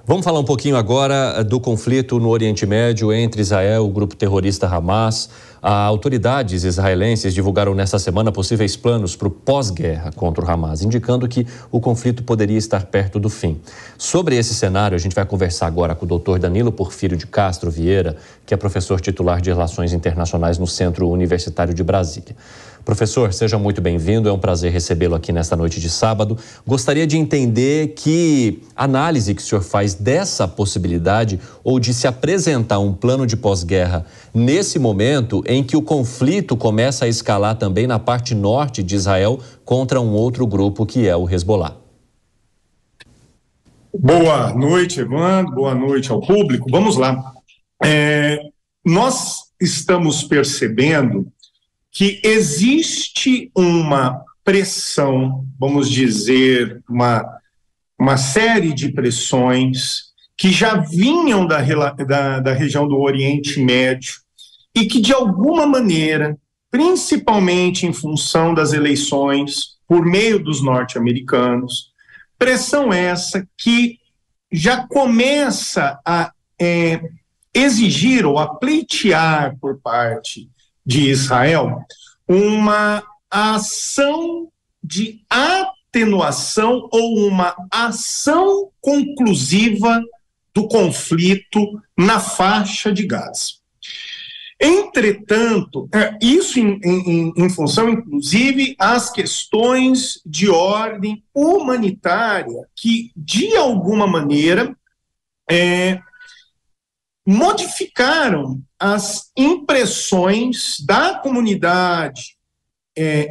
Vamos falar um pouquinho agora do conflito no Oriente Médio entre Israel e o grupo terrorista Hamas. Autoridades israelenses divulgaram nesta semana possíveis planos para o pós-guerra contra o Hamas, indicando que o conflito poderia estar perto do fim. Sobre esse cenário, a gente vai conversar agora com o Dr. Danilo Porfírio de Castro Vieira, que é professor titular de Relações Internacionais no Centro Universitário de Brasília. Professor, seja muito bem-vindo, é um prazer recebê-lo aqui nesta noite de sábado. Gostaria de entender que análise que o senhor faz dessa possibilidade ou de se apresentar um plano de pós-guerra nesse momento em que o conflito começa a escalar também na parte norte de Israel contra um outro grupo que é o Hezbollah. Boa noite, Evandro, boa noite ao público. Vamos lá. Nós estamos percebendo que existe uma pressão, vamos dizer, uma série de pressões que já vinham da região do Oriente Médio e que, de alguma maneira, principalmente em função das eleições por meio dos norte-americanos, pressão essa que já começa a exigir ou a pleitear por parte de Israel uma ação de atenuação ou uma ação conclusiva do conflito na faixa de Gaza. Entretanto, isso em função, inclusive, às questões de ordem humanitária que, de alguma maneira, modificaram as impressões da comunidade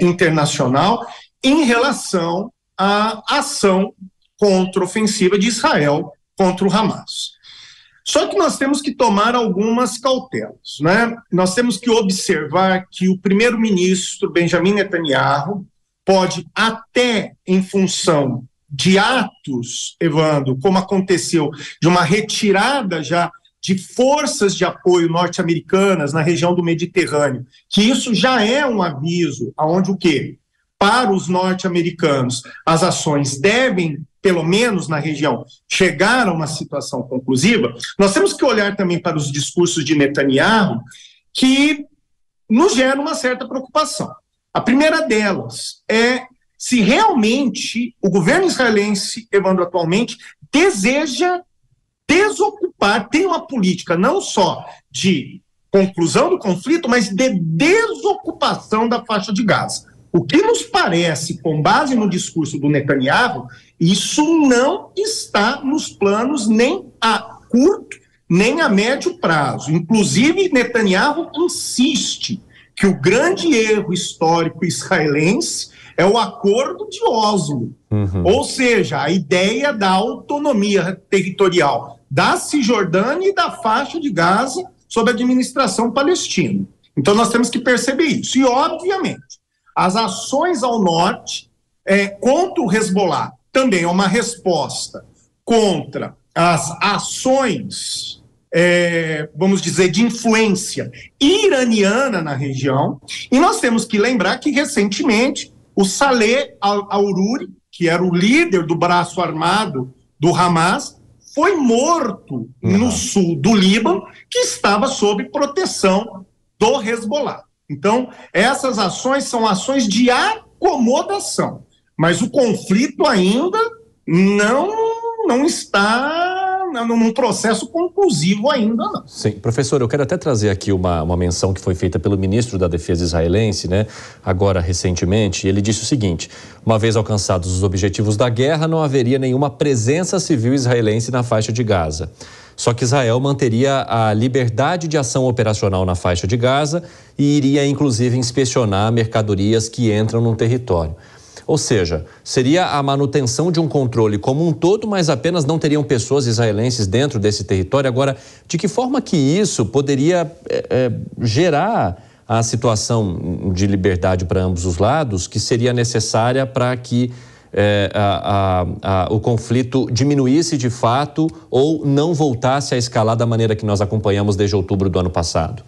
internacional em relação à ação contraofensiva de Israel contra o Hamas. Só que nós temos que tomar algumas cautelas, né? Nós temos que observar que o primeiro-ministro Benjamin Netanyahu pode até, em função de atos, Evandro, como aconteceu, de uma retirada já de forças de apoio norte-americanas na região do Mediterrâneo, que isso já é um aviso aonde o quê? Para os norte-americanos, as ações devem, pelo menos na região, chegar a uma situação conclusiva. Nós temos que olhar também para os discursos de Netanyahu, que nos geram uma certa preocupação. A primeira delas é se realmente o governo israelense, Evandro, atualmente, deseja desocupar, tem uma política não só de conclusão do conflito, mas de desocupação da faixa de Gaza. O que nos parece, com base no discurso do Netanyahu, isso não está nos planos nem a curto, nem a médio prazo. Inclusive, Netanyahu insiste que o grande erro histórico israelense é o Acordo de Oslo, ou seja, a ideia da autonomia territorial da Cisjordânia e da faixa de Gaza sob a administração palestina. Então nós temos que perceber isso. E, obviamente, as ações ao norte contra o Hezbollah também é uma resposta contra as ações, vamos dizer, de influência iraniana na região. E nós temos que lembrar que, recentemente, o Saleh al-Aruri, que era o líder do braço armado do Hamas, foi morto no sul do Líbano, que estava sob proteção do Hezbollah. Então, essas ações são ações de acomodação, mas o conflito ainda não está num processo conclusivo ainda, não. Sim, professor, eu quero até trazer aqui uma menção que foi feita pelo ministro da Defesa israelense, né, agora recentemente. Ele disse o seguinte: uma vez alcançados os objetivos da guerra, não haveria nenhuma presença civil israelense na faixa de Gaza. Só que Israel manteria a liberdade de ação operacional na faixa de Gaza e iria, inclusive, inspecionar mercadorias que entram no território. Ou seja, seria a manutenção de um controle como um todo, mas apenas não teriam pessoas israelenses dentro desse território. Agora, de que forma que isso poderia gerar a situação de liberdade para ambos os lados, que seria necessária para que o conflito diminuísse de fato ou não voltasse a escalar da maneira que nós acompanhamos desde outubro do ano passado?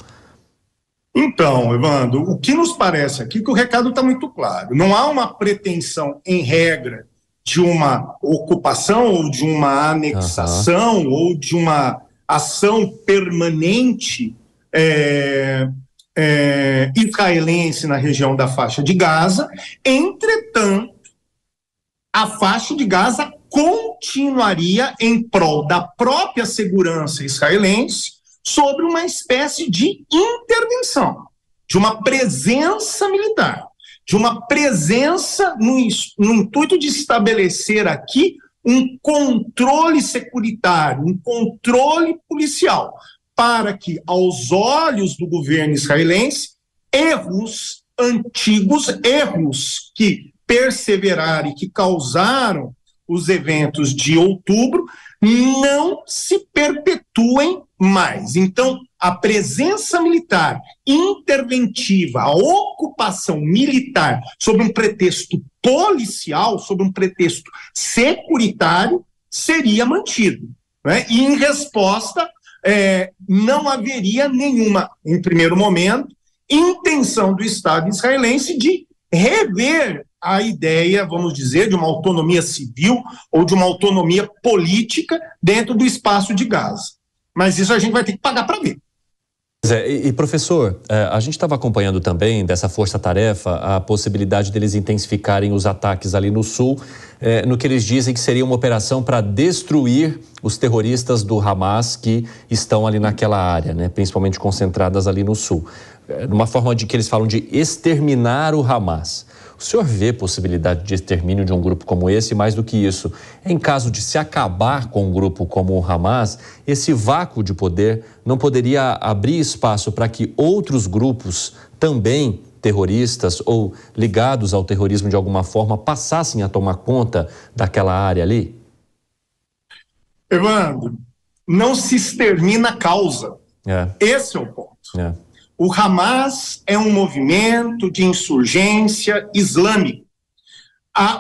Então, Evandro, o que nos parece aqui é que o recado está muito claro. Não há uma pretensão, em regra, de uma ocupação ou de uma anexação ou de uma ação permanente israelense na região da faixa de Gaza. Entretanto, a faixa de Gaza continuaria em prol da própria segurança israelense sobre uma espécie de intervenção, de uma presença militar, de uma presença no intuito de estabelecer aqui um controle securitário, um controle policial, para que, aos olhos do governo israelense, erros antigos, erros que perseveraram e que causaram os eventos de outubro, não se perpetuem mais. Então, a presença militar interventiva, a ocupação militar sob um pretexto policial, sob um pretexto securitário, seria mantido, né? E em resposta, não haveria nenhuma, em primeiro momento, intenção do Estado israelense de rever a ideia, vamos dizer, de uma autonomia civil ou de uma autonomia política dentro do espaço de Gaza. Mas isso a gente vai ter que pagar para ver. Professor, a gente estava acompanhando também dessa força-tarefa a possibilidade deles intensificarem os ataques ali no sul, no que eles dizem que seria uma operação para destruir os terroristas do Hamas que estão ali naquela área, né, principalmente concentradas ali no sul. Numa forma de que eles falam de exterminar o Hamas. O senhor vê possibilidade de extermínio de um grupo como esse? Mais do que isso, em caso de se acabar com um grupo como o Hamas, esse vácuo de poder não poderia abrir espaço para que outros grupos também terroristas ou ligados ao terrorismo de alguma forma passassem a tomar conta daquela área ali? Evandro, não se extermina a causa. Esse é o ponto. O Hamas é um movimento de insurgência islâmica.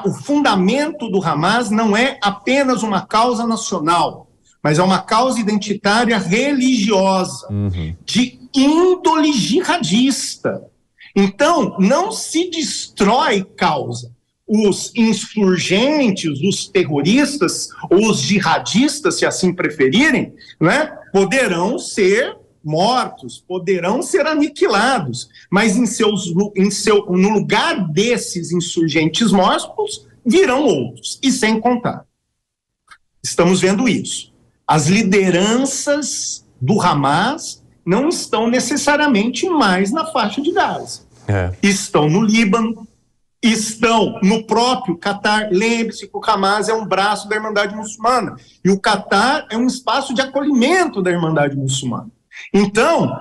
O fundamento do Hamas não é apenas uma causa nacional, mas é uma causa identitária religiosa, de índole jihadista. Então, não se destrói causa. Os insurgentes, os terroristas, ou os jihadistas, se assim preferirem, né, poderão ser mortos, poderão ser aniquilados, mas no lugar desses insurgentes mortos, virão outros, e sem contar. Estamos vendo isso. As lideranças do Hamas não estão necessariamente mais na faixa de Gaza. Estão no Líbano, estão no próprio Catar. Lembre-se que o Hamas é um braço da Irmandade Muçulmana, e o Catar é um espaço de acolhimento da Irmandade Muçulmana. Então,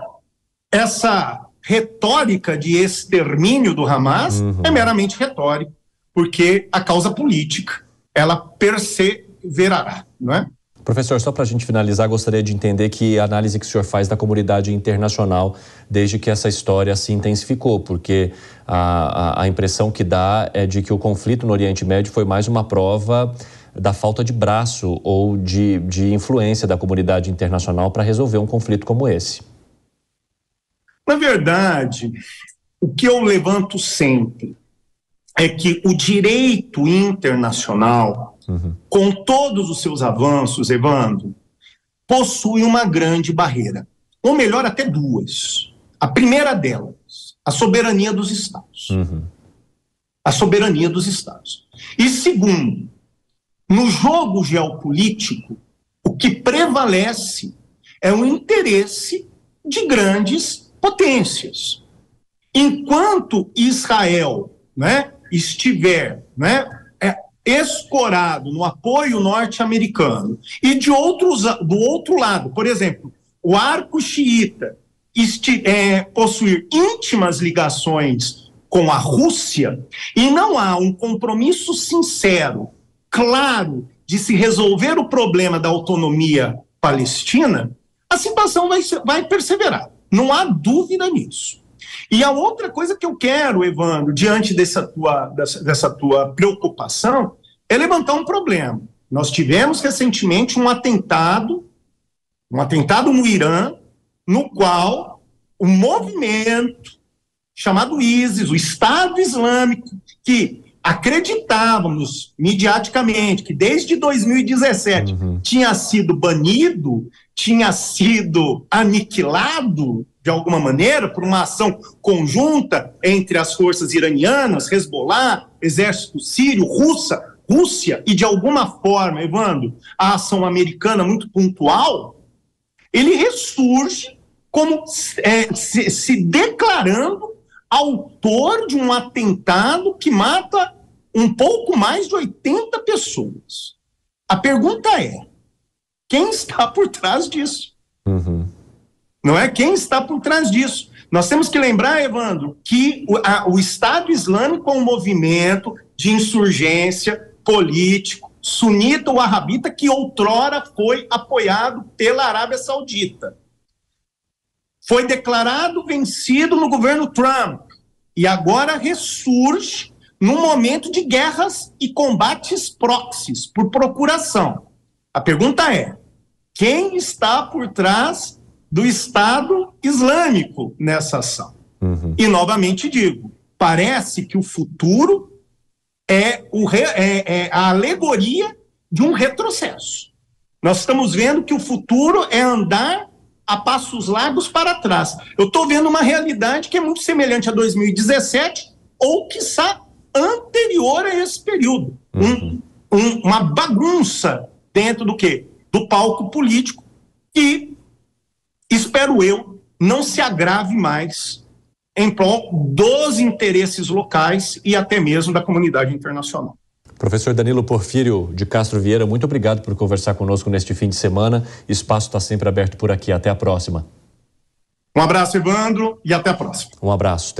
essa retórica de extermínio do Hamas é meramente retórica, porque a causa política, ela perseverará, não é? Professor, só para a gente finalizar, gostaria de entender que a análise que o senhor faz da comunidade internacional desde que essa história se intensificou, porque a impressão que dá é de que o conflito no Oriente Médio foi mais uma prova da falta de braço ou de influência da comunidade internacional para resolver um conflito como esse. Na verdade, o que eu levanto sempre é que o direito internacional, com todos os seus avanços, Evandro, possui uma grande barreira, ou melhor, até duas. A primeira delas, a soberania dos Estados. A soberania dos Estados. E segundo, no jogo geopolítico, o que prevalece é o interesse de grandes potências. Enquanto Israel, né, estiver, né, escorado no apoio norte-americano e do outro lado, por exemplo, o arco xiita possuir íntimas ligações com a Rússia e não há um compromisso sincero, claro, de se resolver o problema da autonomia palestina, a situação vai perseverar. Não há dúvida nisso. E a outra coisa que eu quero, Evandro, diante dessa tua preocupação, é levantar um problema. Nós tivemos recentemente um atentado no Irã, no qual o movimento chamado ISIS, o Estado Islâmico, que acreditávamos midiaticamente que desde 2017 tinha sido banido, tinha sido aniquilado de alguma maneira por uma ação conjunta entre as forças iranianas, Hezbollah, exército sírio, Rússia e de alguma forma, Evandro, a ação americana muito pontual, ele ressurge como se declarando autor de um atentado que mata um pouco mais de 80 pessoas. A pergunta é, quem está por trás disso? Não é? Quem está por trás disso? Nós temos que lembrar, Evandro, que o Estado Islâmico é um movimento de insurgência político, sunita ou wahhabita, que outrora foi apoiado pela Arábia Saudita. Foi declarado vencido no governo Trump e agora ressurge num momento de guerras e combates proxies, por procuração. A pergunta é, quem está por trás do Estado Islâmico nessa ação? E, novamente digo, parece que o futuro é a alegoria de um retrocesso. Nós estamos vendo que o futuro é andar a passos largos para trás. Eu estou vendo uma realidade que é muito semelhante a 2017 ou, quiçá, anterior a esse período. Uma bagunça dentro do quê? Do palco político que, espero eu, não se agrave mais em prol dos interesses locais e até mesmo da comunidade internacional. Professor Danilo Porfírio de Castro Vieira, muito obrigado por conversar conosco neste fim de semana. Espaço está sempre aberto por aqui. Até a próxima. Um abraço, Evandro, e até a próxima. Um abraço.